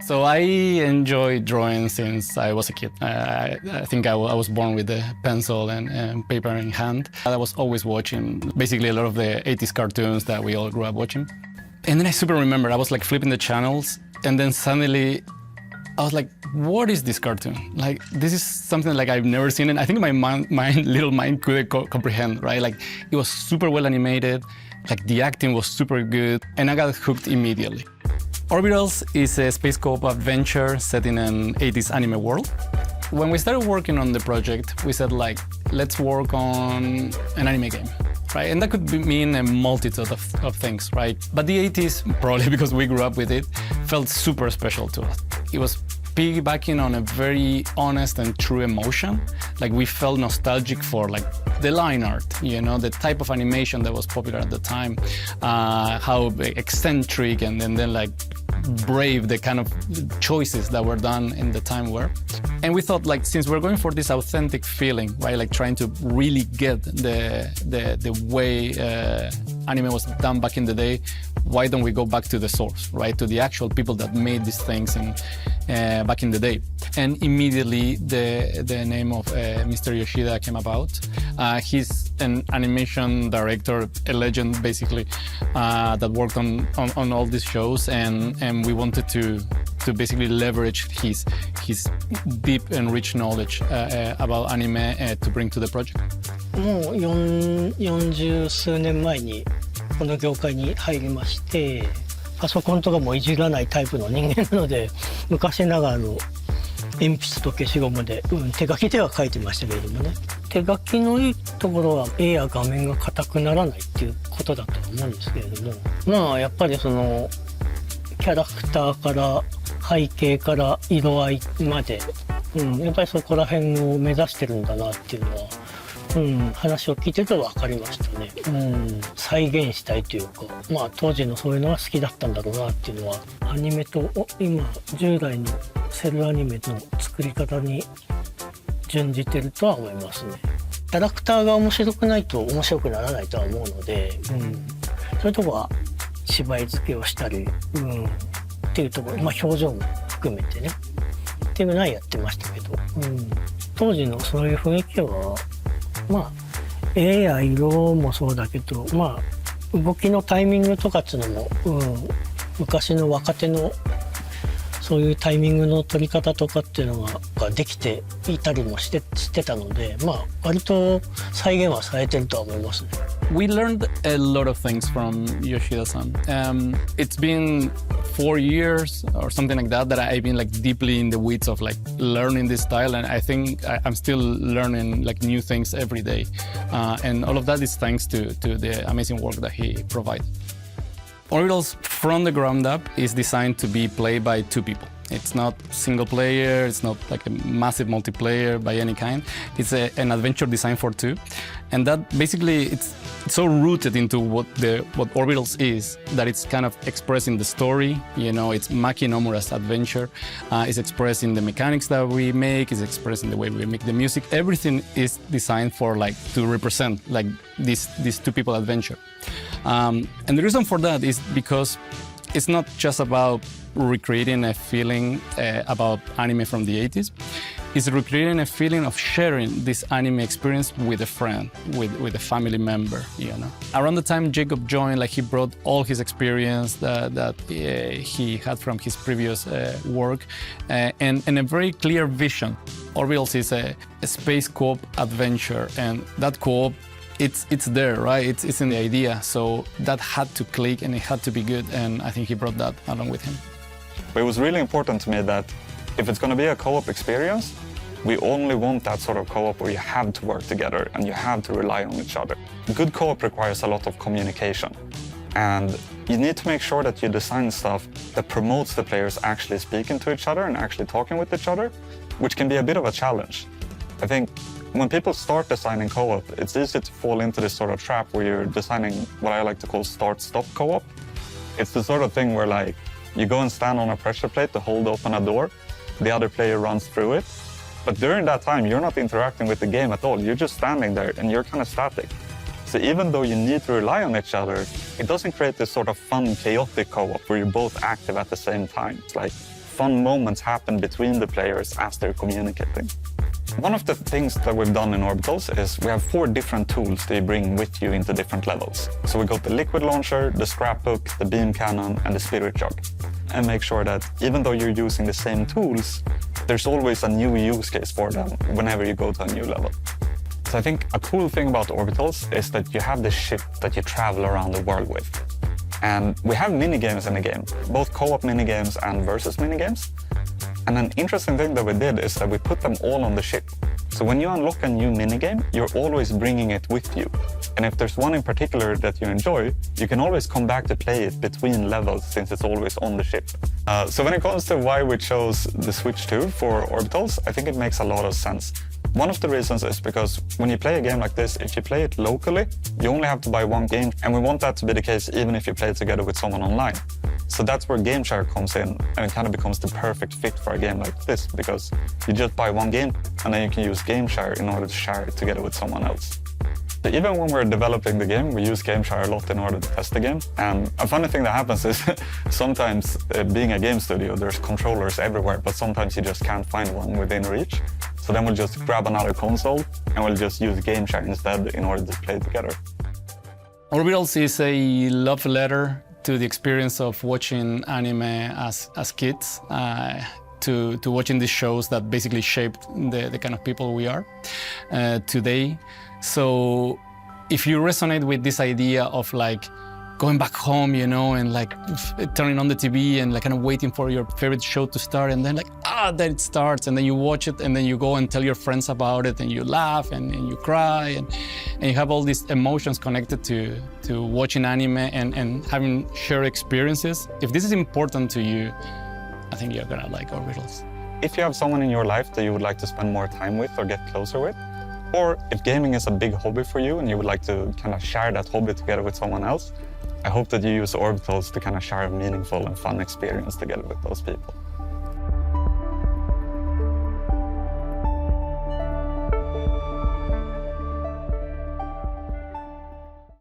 So I enjoy drawing since I was a kid. I think I was born with a pencil and paper in hand. I was always watching basically a lot of the 80s cartoons that we all grew up watching. And then I super remember, I was like flipping the channels, and then suddenly I was like, what is this cartoon? Like, this is something like I've never seen, and I think my little mind couldn't comprehend, right? Like, it was super well animated, like the acting was super good, and I got hooked immediately. Orbitals is a space co-op adventure set in an 80s anime world. When we started working on the project, we said like, let's work on an anime game, right? And that could mean a multitude of things, right? But the 80s, probably because we grew up with it, felt super special to us. It was piggybacking on a very honest and true emotion. Like we felt nostalgic for like the line art, you know, the type of animation that was popular at the time, how eccentric and then like brave the kind of choices that were done in the time were. And we thought like, since we're going for this authentic feeling, right, like trying to really get the way anime was done back in the day, why don't we go back to the source, right, to the actual people that made these things back in the day. And immediately the name of Mr. Yoshida came about. He's an animation director, a legend basically, that worked on all these shows, and we wanted to basically leverage his deep and rich knowledge about anime to bring to the project. もう40数年前にこの業界に入りまして、パソコンとかもいじらないタイプの人間なので、昔ながらの鉛筆と消しゴムで、手書きでは書いてましたけれどもね。手書きのいいところは絵や画面が硬くならないっていうことだと思うんですけれども、まあやっぱりそのキャラクターから背景から色合いまで、やっぱりそこら辺を目指してるんだなっていうのは、話を聞いてると分かりましたね。再現したいというか、まあ当時のそういうのが好きだったんだろうなっていうのは、アニメと今従来のセルアニメの作り方に準じてるとは思いますね。キャラクターが面白くないと面白くならないとは思うので、そういうとこは芝居付けをしたり、っていうところ、まあ表情も含めてね、っていうのはやってましたけど、当時のそういう雰囲気は、まあ絵や色もそうだけど、まあ動きのタイミングとかっていうのも、昔の若手のそういうタイミングの取り方とかっていうのができていたりもしてたので、まあ割と再現はされてるとは思いますね。We learned a lot of things from Yoshida-san. It's been 4 years or something like that I've been like deeply in the weeds of like learning this style, and I think I'm still learning like new things every day. And all of that is thanks to the amazing work that he provided. Orbitals from the ground up is designed to be played by 2 people. It's not single player, it's not like a massive multiplayer by any kind. It's an adventure designed for 2. And that basically, it's so rooted into what Orbitals is, that it's kind of expressed in the story. You know, it's Maki Nomura's adventure. It's expressed in the mechanics that we make, it's expressed in the way we make the music. Everything is designed for like, to represent like this 2 people adventure. And the reason for that is because it's not just about recreating a feeling about anime from the 80s. It's recreating a feeling of sharing this anime experience with a friend, with a family member, you know. Around the time Jacob joined, like he brought all his experience that he had from his previous work and a very clear vision. Orbitals is a space co-op adventure, and that co-op, it's there, right? It's in the idea, so that had to click and it had to be good, and I think he brought that along with him. But it was really important to me that if it's going to be a co-op experience, we only want that sort of co-op where you have to work together and you have to rely on each other. Good co-op requires a lot of communication, and you need to make sure that you design stuff that promotes the players actually speaking to each other and actually talking with each other, which can be a bit of a challenge. I think when people start designing co-op, it's easy to fall into this sort of trap where you're designing what I like to call start-stop co-op. It's the sort of thing where like you go and stand on a pressure plate to hold open a door, the other player runs through it, but during that time you're not interacting with the game at all, you're just standing there and you're kind of static. So even though you need to rely on each other, it doesn't create this sort of fun, chaotic co-op where you're both active at the same time. It's like fun moments happen between the players as they're communicating. One of the things that we've done in Orbitals is we have 4 different tools that you bring with you into different levels. So we got the liquid launcher, the scrapbook, the beam cannon, and the spirit jug. And make sure that even though you're using the same tools, there's always a new use case for them whenever you go to a new level. So I think a cool thing about Orbitals is that you have this ship that you travel around the world with. And we have minigames in the game, both co-op minigames and versus minigames. And an interesting thing that we did is that we put them all on the ship. So when you unlock a new minigame, you're always bringing it with you. And if there's one in particular that you enjoy, you can always come back to play it between levels since it's always on the ship. So when it comes to why we chose the Switch 2 for Orbitals, I think it makes a lot of sense. One of the reasons is because when you play a game like this, if you play it locally, you only have to buy one game, and we want that to be the case even if you play it together with someone online. So that's where game share comes in, and it kind of becomes the perfect fit for a game like this, because you just buy one game, and then you can use game share in order to share it together with someone else. So even when we're developing the game, we use game share a lot in order to test the game. And a funny thing that happens is sometimes being a game studio, there's controllers everywhere, but sometimes you just can't find one within reach. So then we'll just grab another console and we'll just use game share instead in order to play together. Orbitals is a love letter to the experience of watching anime as kids, to watching these shows that basically shaped the kind of people we are today. So if you resonate with this idea of like going back home, you know, and like turning on the TV and like kind of waiting for your favorite show to start, and then like, then it starts, and then you watch it, and then you go and tell your friends about it, and you laugh and you cry, and you have all these emotions connected to watching anime and having shared experiences. If this is important to you, I think you're gonna like Orbitals. If you have someone in your life that you would like to spend more time with or get closer with, or if gaming is a big hobby for you and you would like to kind of share that hobby together with someone else, I hope that you use Orbitals to kind of share a meaningful and fun experience together with those people.